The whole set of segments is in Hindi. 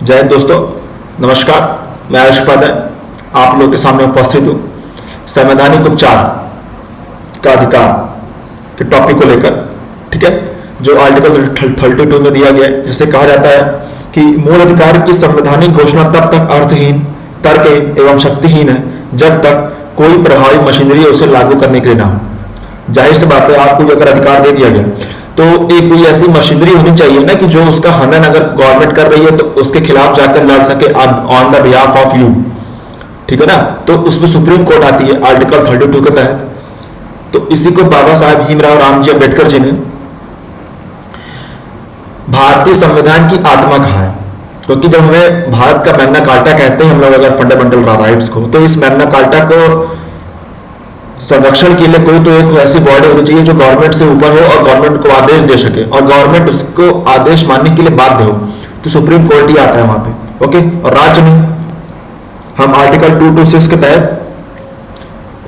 जय हिंद दोस्तों, नमस्कार। मैं आयुष उपाध्याय आप लोग के सामने उपस्थित हूँ संवैधानिक उपचार का अधिकार के टॉपिक को लेकर। ठीक है, जो आर्टिकल 32 में दिया गया है, जिसे कहा जाता है कि मूल अधिकार की संवैधानिक घोषणा तब तक अर्थहीन, तर्कहीन एवं शक्तिहीन है जब तक कोई प्रभावी मशीनरी उसे लागू करने के लिए ना हो। जाहिर सी बात है, आपको अगर अधिकार दे दिया गया तो एक कोई ऐसी मशीनरी होनी चाहिए ना कि जो उसका हनन अगर गवर्नमेंट कर रही है तो उसके खिलाफ जाकर लड़ सके on the behalf of you. ठीक है ना, तो उसमें सुप्रीम कोर्ट आती है आर्टिकल 32 के तहत। तो इसी को बाबा साहब भीमराव रामजी अम्बेडकर जी ने भारतीय संविधान की आत्मा कहा है। क्योंकि जब हमें भारत का मैग्ना कार्टा कहते हैं हम लोग अगर फंडामेंटल राइट्स को, तो इस मैग्ना कार्टा को संरक्षण के लिए कोई तो एक ऐसी बॉडी होनी चाहिए जो गवर्नमेंट से ऊपर हो और गवर्नमेंट को आदेश दे सके और गवर्नमेंट उसको आदेश मानने के लिए बाध्य हो, तो सुप्रीम कोर्ट ही आता है वहां पे। ओके, और राज्य में हम आर्टिकल 226 के तहत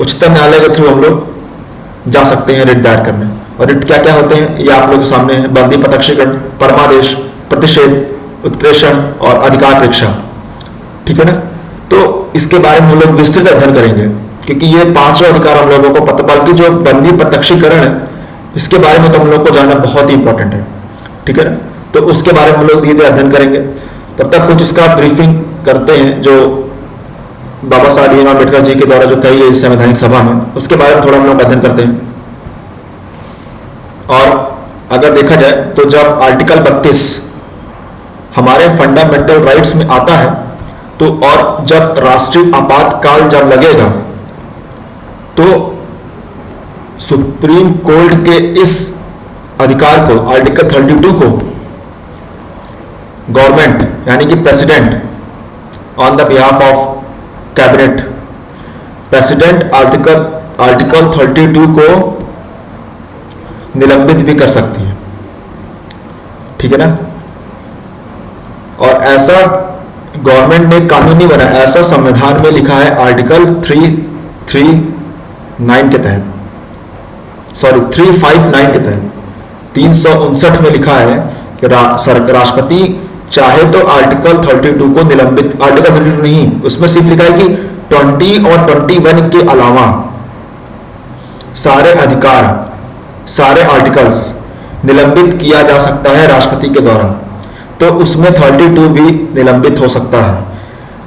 उच्चतम न्यायालय के थ्रू हम लोग जा सकते हैं रिट दायर करने। और रिट क्या क्या होते हैं ये आप लोग के सामने है। बंदी प्रत्यक्षीकरण, परमादेश, प्रतिषेध, उत्प्रेषण और अधिकार परीक्षा। ठीक है ना, तो इसके बारे में हम लोग विस्तृत अध्ययन करेंगे क्योंकि ये पांचों अधिकार हम लोगों को पता, बल्कि जो बंदी प्रत्यक्षीकरण है इसके बारे में तो हम लोग को जानना बहुत ही इंपॉर्टेंट है। ठीक है ना, तो उसके बारे में हम लोग धीरे धीरे अध्ययन करेंगे। तब तक कुछ इसका ब्रीफिंग करते हैं जो बाबा साहब भीमराव अम्बेडकर जी के द्वारा जो कही है संवैधानिक सभा में, उसके बारे में थोड़ा हम लोग अध्ययन करते हैं। और अगर देखा जाए तो जब आर्टिकल 32 हमारे फंडामेंटल राइट्स में आता है तो, और जब राष्ट्रीय आपातकाल जब लगेगा तो सुप्रीम कोर्ट के इस अधिकार को आर्टिकल 32 को गवर्नमेंट यानी कि president on the behalf of cabinet, president article 32 को निलंबित भी कर सकती है। ठीक है ना, और ऐसा गवर्नमेंट ने कानून नहीं बनाया, ऐसा संविधान में लिखा है आर्टिकल 359 के तहत, 359 के तहत 359 में लिखा है कि राष्ट्रपति चाहे तो आर्टिकल 32 को निलंबित, आर्टिकल 32 नहीं, उसमें सिर्फ लिखा है कि 20 और 21 के अलावा सारे अधिकार, सारे आर्टिकल्स निलंबित किया जा सकता है राष्ट्रपति के द्वारा। तो उसमें 32 भी निलंबित हो सकता है,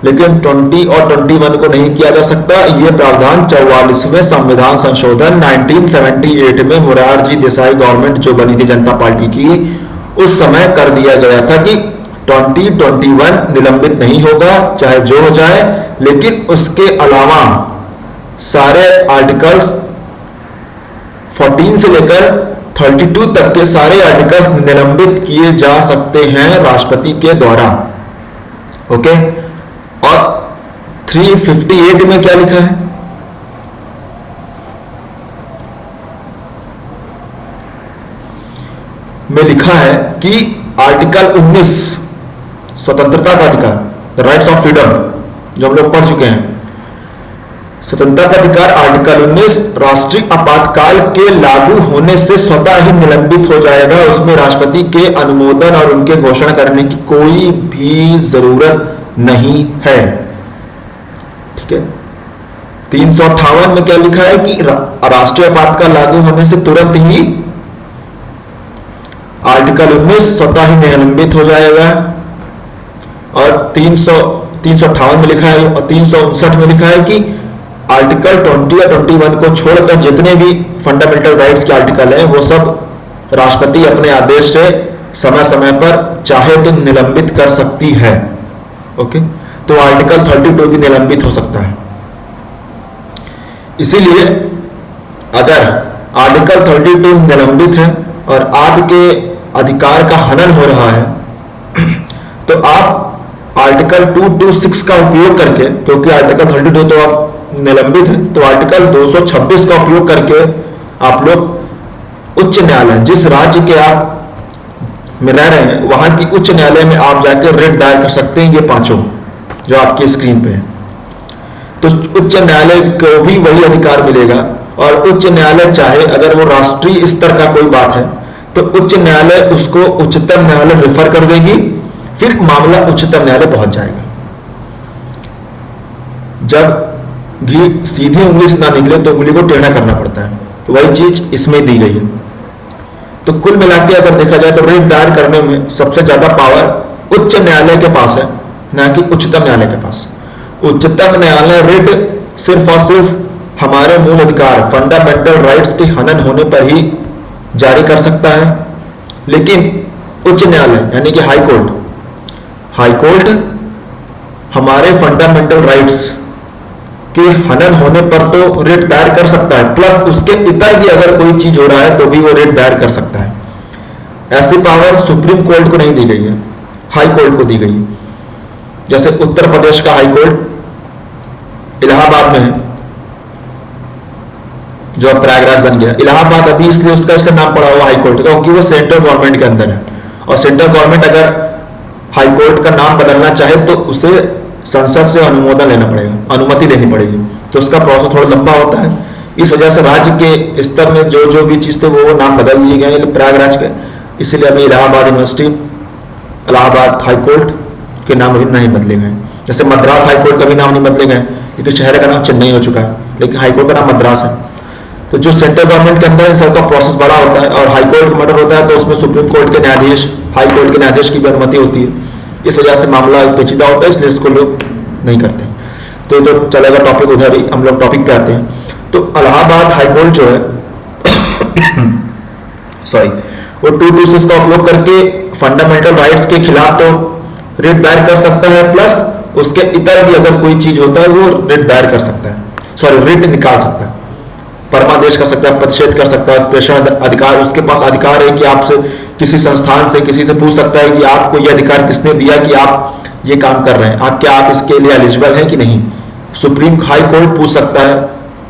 लेकिन 20 और 21 को नहीं किया जा सकता। यह प्रावधान 44वें संविधान संशोधन 1978 में मोरारजी देसाई गवर्नमेंट जो बनी थी जनता पार्टी की, उस समय कर दिया गया था कि 2021 निलंबित नहीं होगा चाहे जो हो जाए, लेकिन उसके अलावा सारे आर्टिकल्स 14 से लेकर 32 तक के सारे आर्टिकल्स निलंबित किए जा सकते हैं राष्ट्रपति के द्वारा। ओके, और 358 में क्या लिखा है? में लिखा है कि आर्टिकल 19 स्वतंत्रता का अधिकार, राइट्स ऑफ फ्रीडम, जो हम लोग पढ़ चुके हैं, स्वतंत्रता का अधिकार आर्टिकल 19 राष्ट्रीय आपातकाल के लागू होने से स्वतः ही निलंबित हो जाएगा। उसमें राष्ट्रपति के अनुमोदन और उनके घोषणा करने की कोई भी जरूरत नहीं है। ठीक है, 358 में क्या लिखा है कि राष्ट्रीय आपातकाल लागू होने से तुरंत ही आर्टिकल 19 स्वतः ही निलंबित हो जाएगा। और 358 में लिखा है और 359 में लिखा है कि आर्टिकल 20 या 21 को छोड़कर जितने भी फंडामेंटल राइट्स के आर्टिकल हैं वो सब राष्ट्रपति अपने आदेश से समय समय पर चाहे तो निलंबित कर सकती है। ओके, तो आर्टिकल 32 भी निलंबित हो सकता है। इसीलिए अगर आर्टिकल 32 निलंबित है और आपके अधिकार का हनन हो रहा है तो आप आर्टिकल 226 का उपयोग करके, क्योंकि आर्टिकल 32 तो आप निलंबित है, तो आर्टिकल 226 का उपयोग करके आप लोग उच्च न्यायालय, जिस राज्य के आप में रह रहे हैं वहां की उच्च न्यायालय में आप जाकर रिट दायर कर सकते हैं। ये पांचों जो आपकी स्क्रीन पे है, तो उच्च न्यायालय को भी वही अधिकार मिलेगा। और उच्च न्यायालय चाहे अगर वो राष्ट्रीय स्तर का कोई बात है तो उच्च न्यायालय उसको उच्चतम न्यायालय रेफर कर देगी, फिर मामला उच्चतम न्यायालय पहुंच जाएगा। जब घी सीधी उंगली से ना निकले तो उंगली को टेढ़ा करना पड़ता है, तो वही चीज इसमें दी गई है। तो कुल मिलाकर अगर देखा जाए तो रिट दायर करने में सबसे ज्यादा पावर उच्च न्यायालय के पास है, ना कि उच्चतम न्यायालय के पास। उच्चतम न्यायालय रिट सिर्फ और सिर्फ हमारे मूल अधिकार फंडामेंटल राइट्स के हनन होने पर ही जारी कर सकता है, लेकिन उच्च न्यायालय यानी कि हाई कोर्ट हमारे फंडामेंटल राइट्स के हनन होने पर तो रिट दायर कर सकता है, प्लस उसके इतर भी अगर कोई चीज हो रहा है तो भी वो रिट दायर कर सकता है। ऐसी पावर सुप्रीम कोर्ट को नहीं दी गई है, हाई कोर्ट को दी गई है। जैसे उत्तर प्रदेश का हाई कोर्ट इलाहाबाद में है, जो अब प्रयागराज बन गया। इलाहाबाद अभी इसलिए उसका इससे नाम पड़ा हुआ हाई कोर्ट का क्योंकि वो सेंट्रल गवर्नमेंट के अंदर है, और सेंट्रल गवर्नमेंट अगर हाई कोर्ट का नाम बदलना चाहे तो उसे संसद से अनुमोदन लेना पड़ेगा, अनुमति लेनी पड़ेगी, तो उसका प्रोसेस थोड़ा लंबा होता है। इस वजह से राज्य के स्तर में जो जो भी चीज थे वो नाम बदल दिए गए प्रयागराज के, इसलिए अभी Allahabad university, Allahabad high court के नाम अभी नहीं बदले गए। जैसे मद्रास हाई कोर्ट का भी नाम नहीं बदले गए, क्योंकि शहर का नाम चेन्नई हो चुका है, लेकिन हाई कोर्ट का नाम मद्रास है। तो जो सेंट्रल गवर्नमेंट के अंदर इन सबका प्रोसेस बड़ा होता है, और हाई कोर्ट का मर्डर होता है तो उसमें सुप्रीम कोर्ट के न्यायाधीश, हाई कोर्ट के न्यायाधीश की भी अनुमति होती है। इस वजह से मामला पेचीदा होता है, इसलिए इसको लोग नहीं करते। तो जो चलेगा टॉपिक उधर ही, हम लोग टॉपिक पे आते हैं। तो इलाहाबाद हाई कोर्ट जो है सॉरी वो 226 का उपयोग करके फंडामेंटल राइट्स के खिलाफ तो रिट दायर कर सकता है, प्लस उसके इतर भी अगर कोई चीज होता है वो रिट दायर कर सकता है, सॉरी रिट निकाल सकता है, परमादेश कर सकता है, प्रतिषेध कर सकता है, प्रेषण अधिकार, उसके पास अधिकार है कि आपसे किसी संस्थान से किसी से पूछ सकता है कि आपको यह अधिकार किसने दिया कि आप ये काम कर रहे हैं, आप क्या आप इसके लिए एलिजिबल हैं कि नहीं। सुप्रीम हाई कोर्ट पूछ सकता है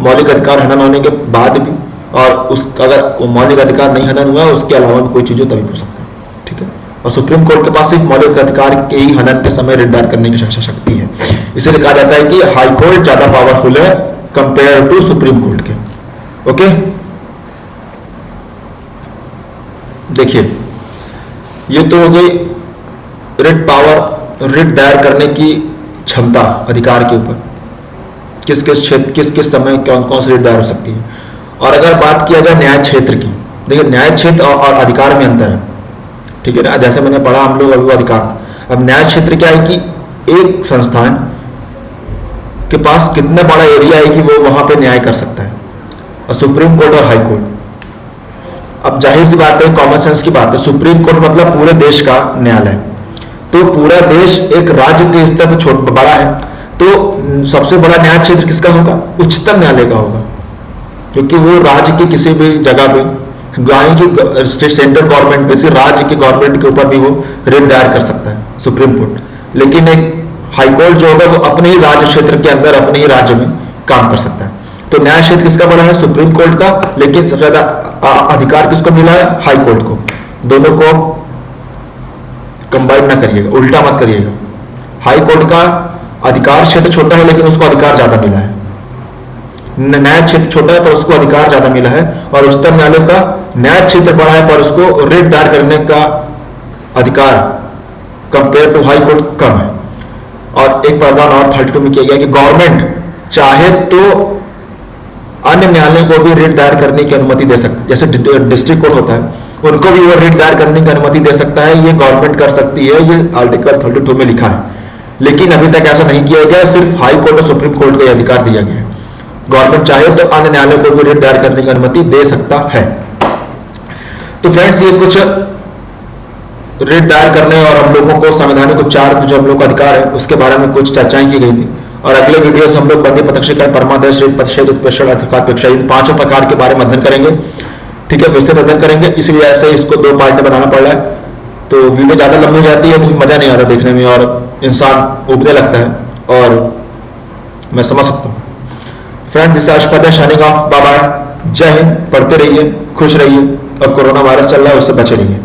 मौलिक अधिकार हनन होने के बाद भी, और उस अगर मौलिक अधिकार नहीं हनन हुआ उसके अलावा भी कोई चीज हो तभी पूछ सकता है, ठीक है। और सुप्रीम कोर्ट के पास सिर्फ मौलिक अधिकार के ही हनन के समय रिट दायर करने की शक्ति है, इसीलिए कहा जाता है कि हाई कोर्ट ज्यादा पावरफुल है कंपेयर टू सुप्रीम कोर्ट के। ओके, देखिए ये तो हो गई रिट पावर, रिट दायर करने की क्षमता अधिकार के ऊपर, किस किस क्षेत्र किस किस समय कौन कौन सी रिट दायर हो सकती है। और अगर बात किया जाए न्याय क्षेत्र की, देखिए न्याय क्षेत्र और अधिकार में अंतर है, ठीक है ना। जैसे मैंने पढ़ा हम लोग अभी अधिकार, अब न्याय क्षेत्र क्या है कि एक संस्थान के पास कितना बड़ा एरिया है कि वो वहां पे न्याय कर सकता है, और सुप्रीम कोर्ट और हाई कोर्ट। अब जाहिर सी बात है, कॉमन सेंस की बात है, सुप्रीम कोर्ट मतलब पूरे देश का न्यायालय, तो पूरा देश एक राज्य के स्तर पर छोटा बड़ा है, तो सबसे बड़ा न्याय क्षेत्र किसका होगा, उच्चतम न्यायालय का होगा, क्योंकि वो राज्य के किसी भी जगह पे सेंट्रल गवर्नमेंट पे, राज्य के गवर्नमेंट के ऊपर भी वो रिट दायर कर सकता है सुप्रीम कोर्ट। लेकिन एक हाई कोर्ट जो होगा वो अपने ही राज्य क्षेत्र के अंदर अपने ही राज्य में काम कर सकता है। तो न्याय क्षेत्र किसका बना है, सुप्रीम कोर्ट का, लेकिन सबसे ज्यादा अधिकार किसको मिला है, हाई कोर्ट को। दोनों को कंबाइन ना करिएगा, उल्टा मत करिएगा। हाई कोर्ट का अधिकार क्षेत्र छोटा है लेकिन उसको अधिकार ज्यादा मिला है, न्याय क्षेत्र छोटा है पर उसको अधिकार ज्यादा मिला है, और उच्चतम न्यायालय का न्याय क्षेत्र बड़ा है पर उसको रिट दायर करने का अधिकार कंपेयर टू हाई कोर्ट कम है। और एक प्रावधान और 32 में किया गया कि गवर्नमेंट चाहे तो अन्य न्यायालय को भी रिट दायर करने की अनुमति दे सकती है, जैसे डिस्ट्रिक्ट कोर्ट होता है उनको भी वो रिट दायर करने की अनुमति दे सकता है, ये गवर्नमेंट कर सकती है, ये आर्टिकल 32 में लिखा है। लेकिन अभी तक ऐसा नहीं किया गया, सिर्फ हाई कोर्ट और सुप्रीम कोर्ट को यह अधिकार दिया गया है। गवर्नमेंट चाहे तो अन्य न्यायालय को भी रिट दायर करने की अनुमति दे सकता है। तो फ्रेंड्स ये कुछ रिट दायर करने और हम लोगों को संवैधानिक उपचार जो हम लोग का अधिकार है उसके बारे में कुछ चर्चाएं की गई थी। और अगले वीडियो से हम लोग बंदी प्रत्यक्षीकरण, परमादेश, रिट प्रतिषेध, उत्प्रेषण, अधिकापेक्षा इन पांचों प्रकार के बारे में अध्ययन करेंगे, ठीक है, विस्तृत अध्ययन करेंगे। इसलिए ऐसे इसको 2 पार्ट में बनाना पड़ रहा है, तो वीडियो ज्यादा लंबी हो जाती है तो मजा नहीं आता देखने में और इंसान उबने लगता है, और मैं समझ सकता हूँ। फ्रेंड्स, दिस आशुपद शाइनिंग ऑफ, बाय बाय, जय हिंद। पढ़ते रहिए, खुश रहिए, और कोरोना वायरस चल रहा है उससे बचे रहिए।